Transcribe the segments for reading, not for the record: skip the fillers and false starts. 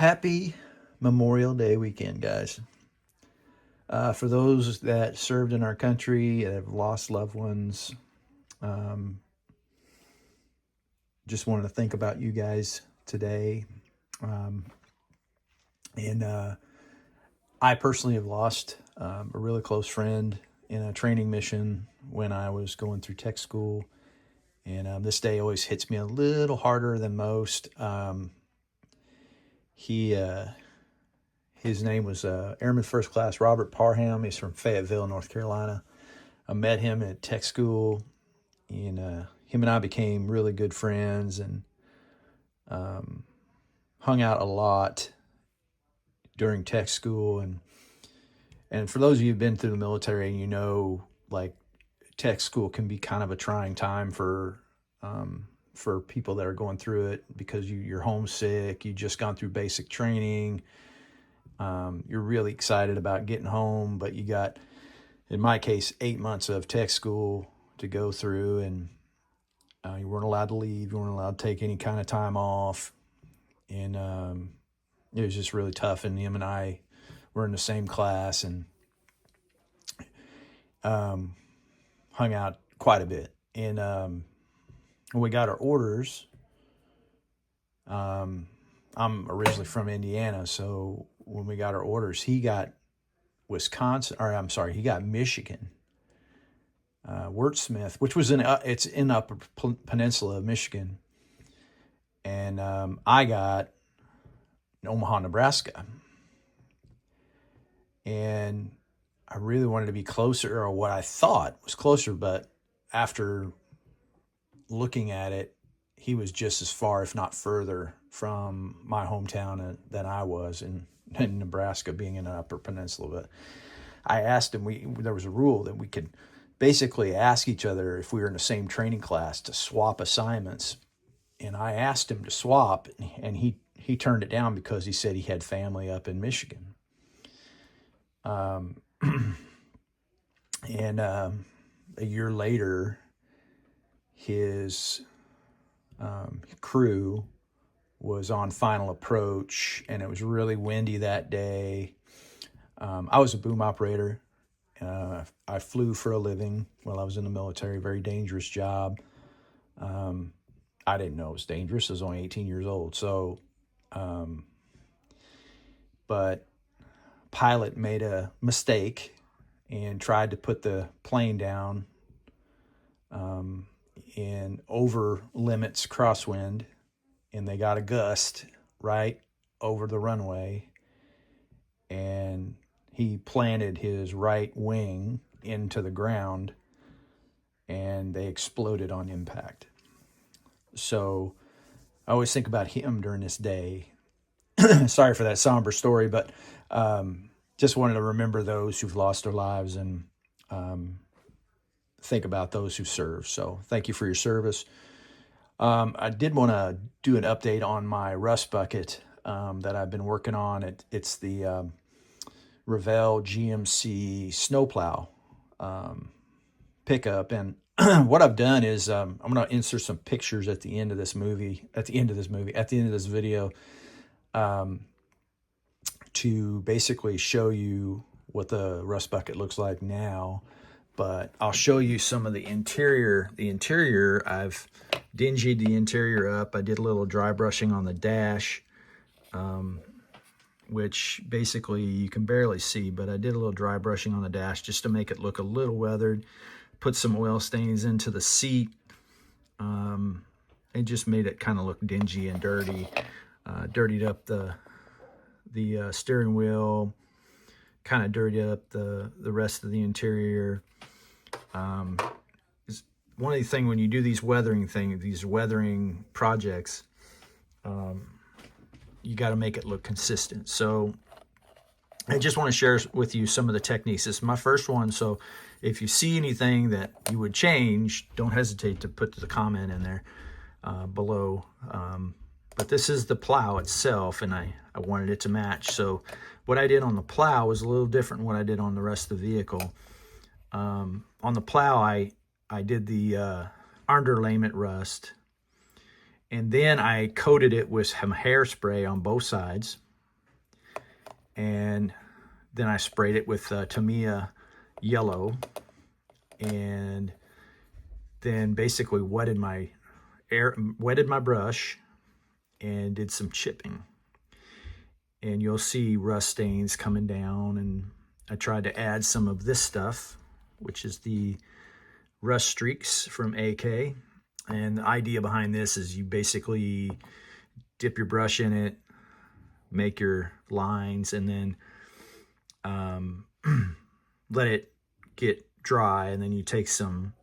Happy Memorial Day weekend, guys. For those that served in our country and have lost loved ones, um, just wanted to think about you guys today. Um, and I personally have lost a really close friend in a training mission when I was going through tech school. And this day always hits me a little harder than most. He His name was Airman First Class Robert Parham. He's from Fayetteville, North Carolina. I met him at tech school, and him and I became really good friends and hung out a lot during tech school. And for those of you who've been through the military, and like tech school can be kind of a trying time for people that are going through it because you're homesick. You just gone through basic training. You're really excited about getting home, but you got, in my case, 8 months of tech school to go through, and you weren't allowed to leave. You weren't allowed to take any kind of time off. And it was just really tough. And him and I were in the same class and hung out quite a bit. And when we got our orders, I'm originally from Indiana, so when we got our orders, he got he got Michigan, Wurtsmith, which was it's in Upper Peninsula of Michigan, and I got Omaha, Nebraska, and I really wanted to be closer, or what I thought was closer, but after looking at it, he was just as far, if not further, from my hometown than I was in Nebraska, being in the Upper Peninsula. But I asked him, there was a rule that we could basically ask each other if we were in the same training class to swap assignments. And I asked him to swap, and he turned it down because he said he had family up in Michigan. And a year later, his crew was on final approach, and it was really windy that day. I was a boom operator. I flew for a living while I was in the military. Very dangerous job. I didn't know it was dangerous. I was only 18 years old. So, but pilot made a mistake and tried to put the plane down in over limits crosswind, and they got a gust right over the runway, and he planted his right wing into the ground, and they exploded on impact. So I always think about him during this day. Sorry for that somber story, but just wanted to remember those who've lost their lives and think about those who serve. So thank you for your service. I did want to do an update on my Rust Bucket that I've been working on. It's the Revell GMC snowplow pickup. And what I've done is I'm going to insert some pictures at the end of this video to basically show you what the Rust Bucket looks like now. But I'll show you some of the interior. The interior, I've dingied the interior up. I did a little dry brushing on the dash, which basically you can barely see, but I did a little dry brushing on the dash just to make it look a little weathered. Put some oil stains into the seat. It just made it kind of look dingy and dirty. Dirtied up the steering wheel, kind of dirtied up the rest of the interior. Is one of the things when you do these weathering projects, you got to make it look consistent. So I just want to share with you some of the techniques. This is my first one, so if you see anything that you would change, don't hesitate to put the comment in there below. But this is the plow itself, and I wanted it to match. So what I did on the plow was a little different than what I did on the rest of the vehicle. On the plow, I did the underlayment rust, and then I coated it with some hairspray on both sides. and then I sprayed it with Tamiya yellow, and then basically wetted my brush and did some chipping. And you'll see rust stains coming down, and I tried to add some of this stuff, which is the rust streaks from AK. And the idea behind this is you basically dip your brush in it, make your lines, and then let it get dry, and then you take some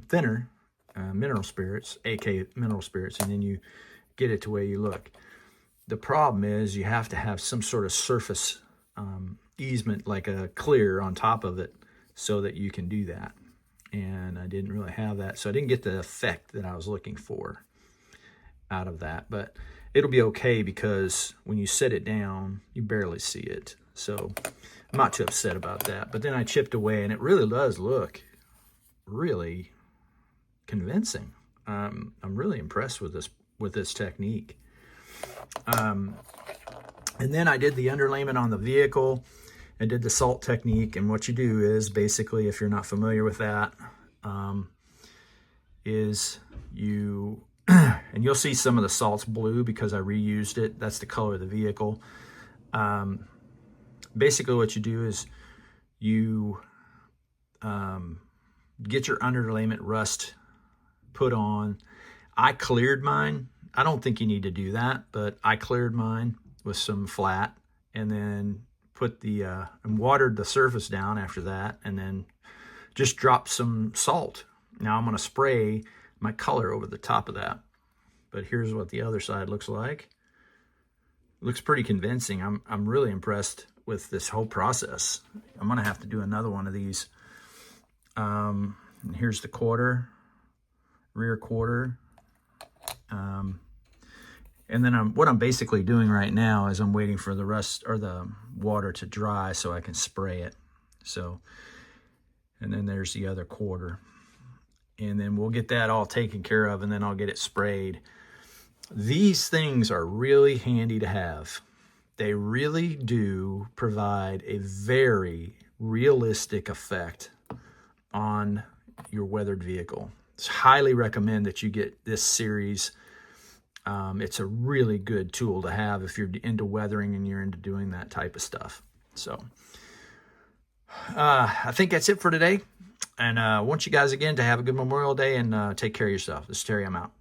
thinner mineral spirits, AK mineral spirits, and then you get it to where you look. The problem is you have to have some sort of surface easement, like a clear on top of it, so that you can do that. And I didn't really have that, so I didn't get the effect that I was looking for out of that. But it'll be okay, because when you set it down, you barely see it. So I'm not too upset about that. But then I chipped away, and it really does look really convincing. I'm really impressed with this technique. And then I did the underlayment on the vehicle and did the salt technique. And what you do is, basically, if you're not familiar with that, is you and you'll see some of the salt's blue because I reused it. That's the color of the vehicle. Basically what you do is you get your underlayment rust put on. I cleared mine. I don't think you need to do that, but I cleared mine with some flat, and then put the and watered the surface down after that, and then just dropped some salt. Now I'm going to spray my color over the top of that. But here's what the other side looks like. It looks pretty convincing. I'm really impressed with this whole process. I'm going to have to do another one of these. And here's the quarter, rear quarter. And then what I'm basically doing right now is I'm waiting for the rust or the water to dry so I can spray it. So, and then there's the other quarter. And then we'll get that all taken care of, and then I'll get it sprayed. These things are really handy to have. They really do provide a very realistic effect on your weathered vehicle. It's highly recommend that you get this series. It's a really good tool to have if you're into weathering and you're into doing that type of stuff. So I think that's it for today. And I want you guys again to have a good Memorial Day, and take care of yourself. This is Terry. I'm out.